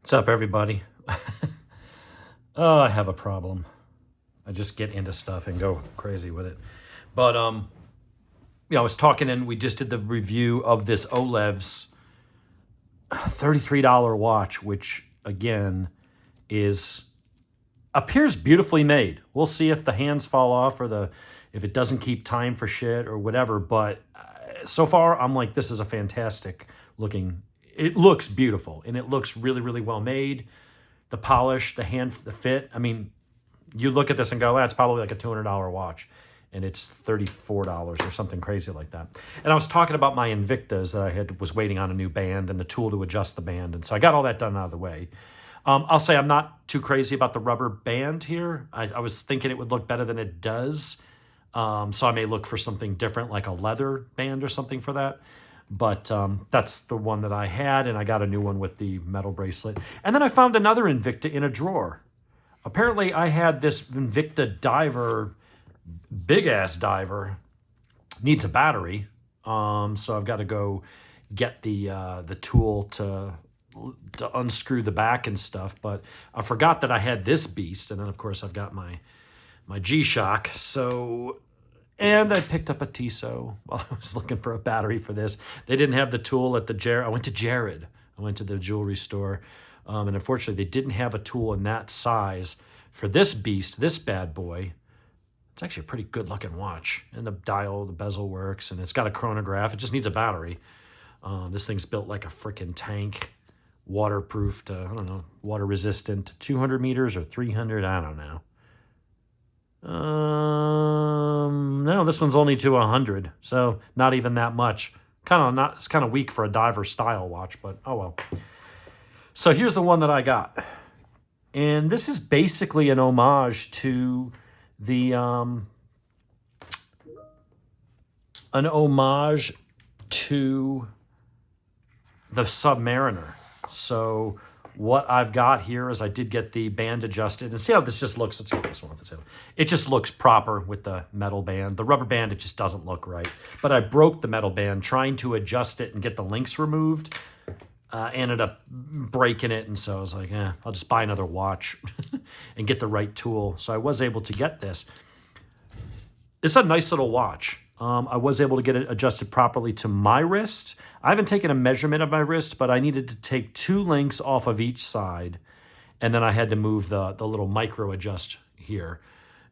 What's up, everybody? Oh, I have a problem. I just get into stuff and go crazy with it. But I was talking and we just did the review of this Olev's $33 watch, which again appears beautifully made. We'll see if the hands fall off or if it doesn't keep time for shit or whatever. But so far, I'm like, this is a fantastic looking. It looks beautiful and it looks really, really well made. The polish, the fit. I mean, you look at this and go, that's probably like a $200 watch, and it's $34 or something crazy like that. And I was talking about my Invictas that I was waiting on a new band and the tool to adjust the band, and so I got all that done out of the way. I'll say I'm not too crazy about the rubber band here. I was thinking it would look better than it does, so I may look for something different, like a leather band or something for that. But that's the one that I had, and I got a new one with the metal bracelet. And then I found another Invicta in a drawer. Apparently, I had this Invicta diver, big-ass diver, needs a battery. So I've got to go get the tool to unscrew the back and stuff. But I forgot that I had this beast, and then, of course, I've got my G-Shock. So... And I picked up a Tissot while I was looking for a battery for this. They didn't have the tool at the Jared. I went to Jared. I went to the jewelry store. And unfortunately, they didn't have a tool in that size for this beast, this bad boy. It's actually a pretty good looking watch. And the dial, the bezel works, and it's got a chronograph. It just needs a battery. This thing's built like a freaking tank, waterproofed, water resistant, 200 meters or 300, I don't know. No, this one's only to 100, so not even that much. It's kind of weak for a diver style watch, but oh well. So here's the one that I got. And this is basically an homage to the Submariner. So what I've got here is I did get the band adjusted. And see how this just looks? Let's get this one off the table. It just looks proper with the metal band. The rubber band, it just doesn't look right. But I broke the metal band trying to adjust it and get the links removed. Ended up breaking it. And so I was like, I'll just buy another watch and get the right tool. So I was able to get this. It's a nice little watch. I was able to get it adjusted properly to my wrist. I haven't taken a measurement of my wrist, but I needed to take 2 links off of each side. And then I had to move the little micro adjust here.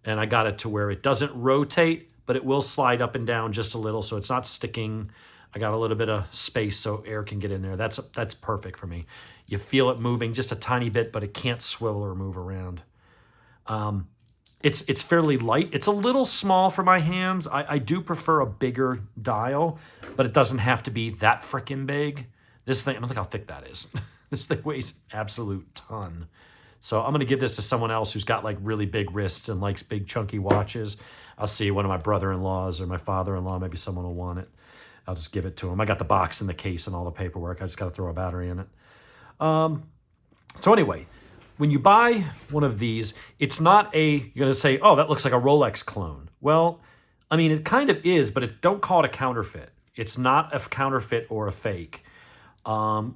And I got it to where it doesn't rotate, but it will slide up and down just a little, so it's not sticking. I got a little bit of space so air can get in there. That's perfect for me. You feel it moving just a tiny bit, but it can't swivel or move around. It's fairly light. It's a little small for my hands. I do prefer a bigger dial, but it doesn't have to be that freaking big. This thing, look how thick that is. This thing weighs an absolute ton. So I'm going to give this to someone else who's got like really big wrists and likes big chunky watches. I'll see one of my brother-in-laws or my father-in-law. Maybe someone will want it. I'll just give it to him. I got the box and the case and all the paperwork. I just got to throw a battery in it. So anyway, when you buy one of these, it's not you're going to say, oh, that looks like a Rolex clone. Well, I mean, it kind of is, but don't call it a counterfeit. It's not a counterfeit or a fake. Rolex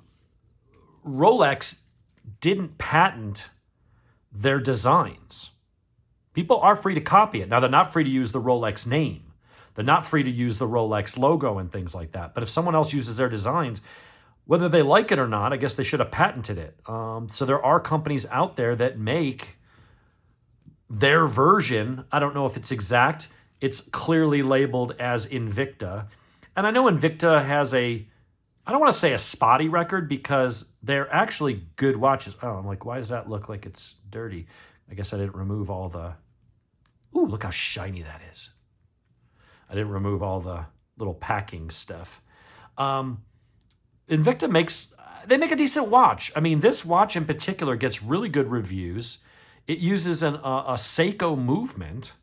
didn't patent their designs. People are free to copy it. Now, they're not free to use the Rolex name. They're not free to use the Rolex logo and things like that. But if someone else uses their designs, whether they like it or not, I guess they should have patented it. So there are companies out there that make their version. I don't know if it's exact. It's clearly labeled as Invicta. And I know Invicta has I don't want to say a spotty record because they're actually good watches. Oh, I'm like, why does that look like it's dirty? I guess I didn't remove all the... Ooh, look how shiny that is. I didn't remove all the little packing stuff. Invicta make a decent watch. I mean, this watch in particular gets really good reviews. It uses a Seiko movement.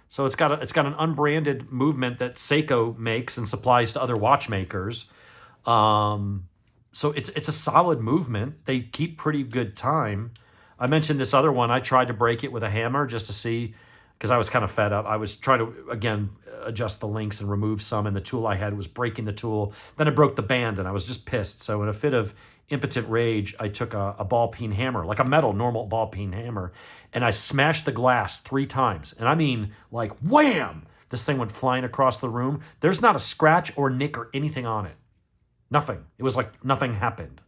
So it's got an unbranded movement that Seiko makes and supplies to other watchmakers. So it's a solid movement. They keep pretty good time. I mentioned this other one. I tried to break it with a hammer just to see, because I was kind of fed up. I was trying to, again, adjust the links and remove some, and the tool I had was breaking the tool. Then I broke the band, and I was just pissed. So in a fit of impotent rage, I took a ball peen hammer, like a metal normal ball peen hammer, and I smashed the glass 3 times. And I mean, like, wham! This thing went flying across the room. There's not a scratch or nick or anything on it. Nothing. It was like nothing happened.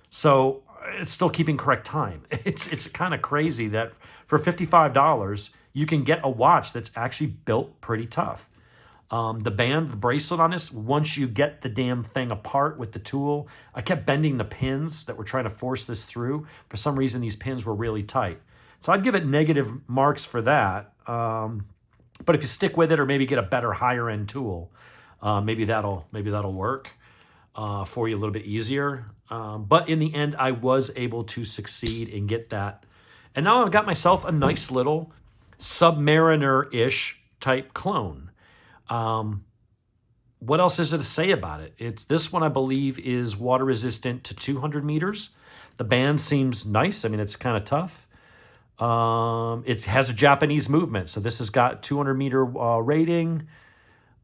So it's still keeping correct time. It's kind of crazy that for $55, you can get a watch that's actually built pretty tough. The band, the bracelet on this, once you get the damn thing apart with the tool, I kept bending the pins that were trying to force this through. For some reason, these pins were really tight. So I'd give it negative marks for that. But if you stick with it or maybe get a better higher end tool, maybe that'll work for you a little bit easier. But in the end, I was able to succeed and get that. And now I've got myself a nice little Submariner-ish type clone. What else is there to say about it? This one, I believe, is water resistant to 200 meters. The band seems nice. I mean, it's kind of tough. It has a Japanese movement, so this has got 200-meter rating.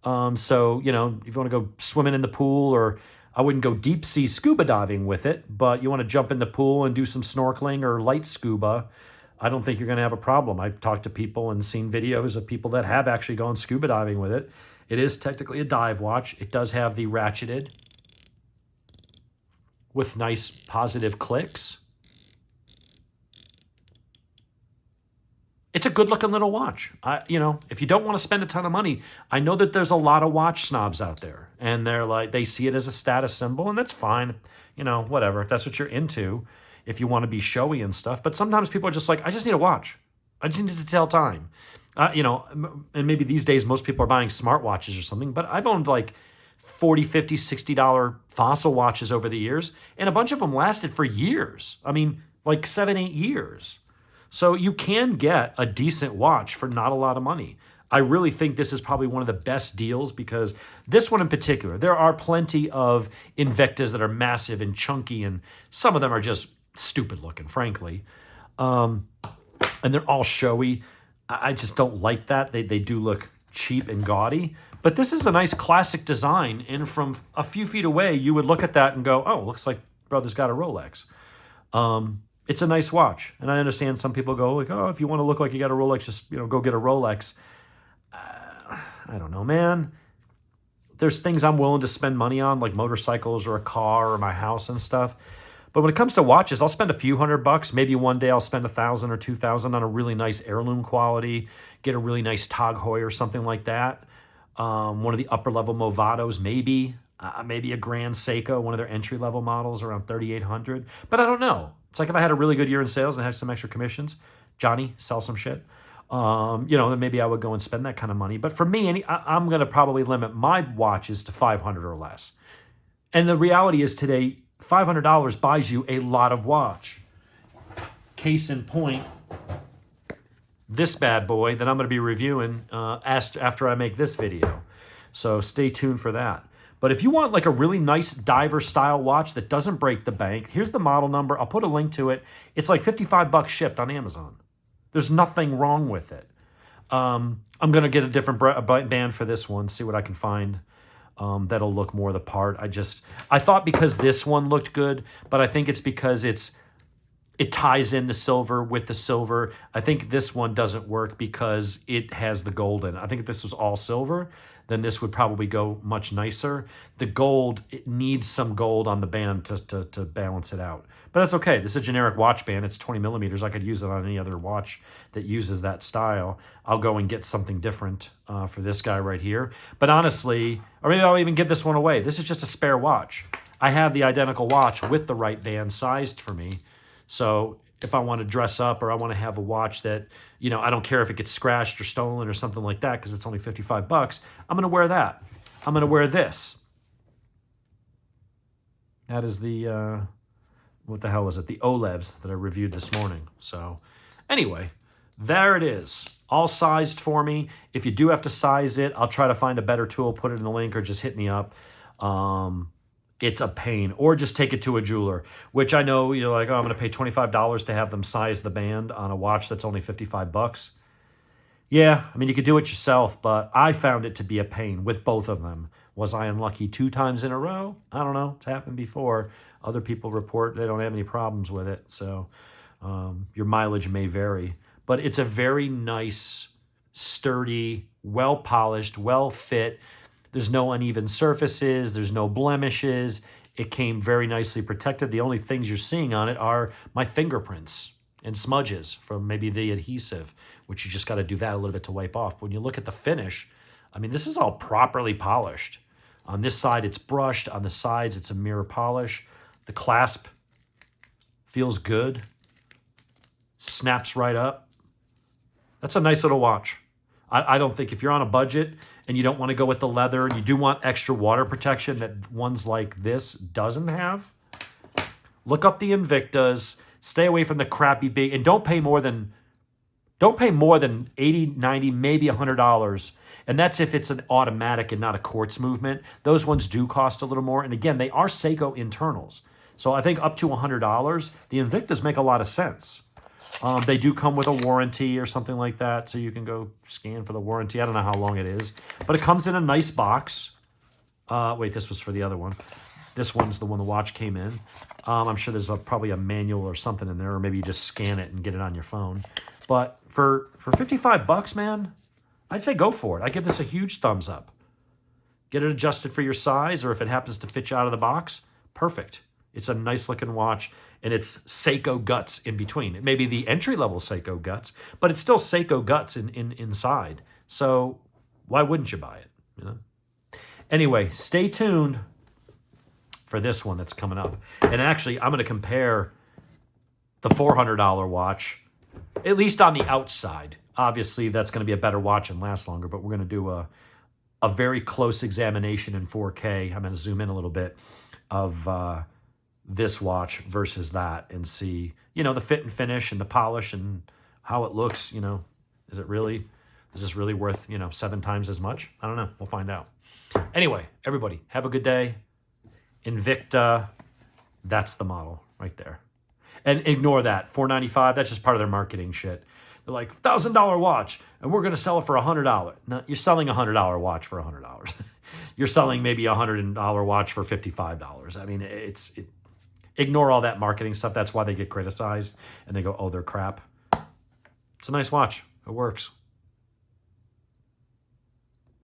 So, you know, if you want to go swimming in the pool, or I wouldn't go deep sea scuba diving with it, but you want to jump in the pool and do some snorkeling or light scuba, I don't think you're going to have a problem. I've talked to people and seen videos of people that have actually gone scuba diving with it. It is technically a dive watch. It does have the ratcheted with nice positive clicks. It's a good-looking little watch. You know, if you don't want to spend a ton of money, I know that there's a lot of watch snobs out there, and they're like, they see it as a status symbol, and that's fine. You know, whatever. If that's what you're into, if you want to be showy and stuff. But sometimes people are just like, I just need a watch. I just need to tell time. You know, and maybe these days most people are buying smartwatches or something, but I've owned like $40, $50, $60 Fossil watches over the years, and a bunch of them lasted for years. I mean, like 7, 8 years. So you can get a decent watch for not a lot of money. I really think this is probably one of the best deals, because this one in particular, there are plenty of Invictas that are massive and chunky, and some of them are just stupid looking, frankly. And they're all showy. I just don't like that. They do look cheap and gaudy. But this is a nice classic design, and from a few feet away, you would look at that and go, oh, looks like brother's got a Rolex. It's a nice watch. And I understand some people go like, oh, if you want to look like you got a Rolex, just, you know, go get a Rolex. I don't know, man. There's things I'm willing to spend money on, like motorcycles or a car or my house and stuff. But when it comes to watches, I'll spend a few $100. Maybe one day I'll spend $1,000 or $2,000 on a really nice heirloom quality, get a really nice Tag Heuer or something like that. One of the upper level Movados, maybe a Grand Seiko, one of their entry level models, around $3,800. But I don't know. It's like if I had a really good year in sales and had some extra commissions, Johnny, sell some shit. You know, then maybe I would go and spend that kind of money. But for me, I'm going to probably limit my watches to $500 or less. And the reality is today, $500 buys you a lot of watch. Case in point, this bad boy that I'm going to be reviewing after I make this video. So stay tuned for that. But if you want like a really nice diver style watch that doesn't break the bank, here's the model number. I'll put a link to it. It's like $55 shipped on Amazon. There's nothing wrong with it. I'm going to get a different band for this one, see what I can find that'll look more the part. I thought because this one looked good, but I think it's because it ties in the silver with the silver. I think this one doesn't work because it has the gold in it. I think if this was all silver, then this would probably go much nicer. The gold, it needs some gold on the band to balance it out. But that's okay. This is a generic watch band. It's 20 millimeters. I could use it on any other watch that uses that style. I'll go and get something different for this guy right here. But honestly, or maybe I'll even give this one away. This is just a spare watch. I have the identical watch with the right band sized for me. So if I want to dress up or I want to have a watch that, you know, I don't care if it gets scratched or stolen or something like that because it's only $55, I'm going to wear that. I'm going to wear this. That is the, what the hell is it? The Olevs that I reviewed this morning. So anyway, there it is. All sized for me. If you do have to size it, I'll try to find a better tool, put it in the link, or just hit me up. It's a pain. Or just take it to a jeweler, which I know you're like, oh, I'm going to pay $25 to have them size the band on a watch that's only $55. Yeah, I mean, you could do it yourself, but I found it to be a pain with both of them. Was I unlucky 2 times in a row? I don't know. It's happened before. Other people report they don't have any problems with it. So your mileage may vary. But it's a very nice, sturdy, well-polished, well-fit. There's no uneven surfaces. There's no blemishes. It came very nicely protected. The only things you're seeing on it are my fingerprints and smudges from maybe the adhesive, which you just got to do that a little bit to wipe off. When you look at the finish, I mean, this is all properly polished. On this side, it's brushed. On the sides, it's a mirror polish. The clasp feels good. Snaps right up. That's a nice little watch. I don't think if you're on a budget and you don't want to go with the leather and you do want extra water protection that ones like this doesn't have, look up the Invictas. Stay away from the crappy big, and don't pay more than $80, $90, maybe $100. And that's if it's an automatic and not a quartz movement. Those ones do cost a little more. And again, they are Seiko internals. So I think up to $100, the Invictas make a lot of sense. They do come with a warranty or something like that, so you can go scan for the warranty. I don't know how long it is, but it comes in a nice box. Wait, this was for the other one. This one's the one the watch came in. I'm sure there's probably a manual or something in there, or maybe you just scan it and get it on your phone. But for $55, man, I'd say go for it. I give this a huge thumbs up. Get it adjusted for your size, or if it happens to fit you out of the box, perfect. It's a nice looking watch, and it's Seiko guts in between. It may be the entry-level Seiko guts, but it's still Seiko guts inside. So why wouldn't you buy it? You know? Anyway, stay tuned for this one that's coming up. And actually, I'm going to compare the $400 watch, at least on the outside. Obviously, that's going to be a better watch and last longer, but we're going to do a very close examination in 4K. I'm going to zoom in a little bit of this watch versus that and see, you know, the fit and finish and the polish and how it looks. You know, is this really worth, 7 times as much? I don't know. We'll find out. Anyway, everybody, have a good day. Invicta, that's the model right there. And ignore that. $495, that's just part of their marketing shit. They're like, $1,000 watch, and we're going to sell it for $100. No, you're selling a $100 watch for $100. You're selling maybe a $100 watch for $55. I mean, ignore all that marketing stuff. That's why they get criticized, and they go, oh, they're crap. It's a nice watch. It works.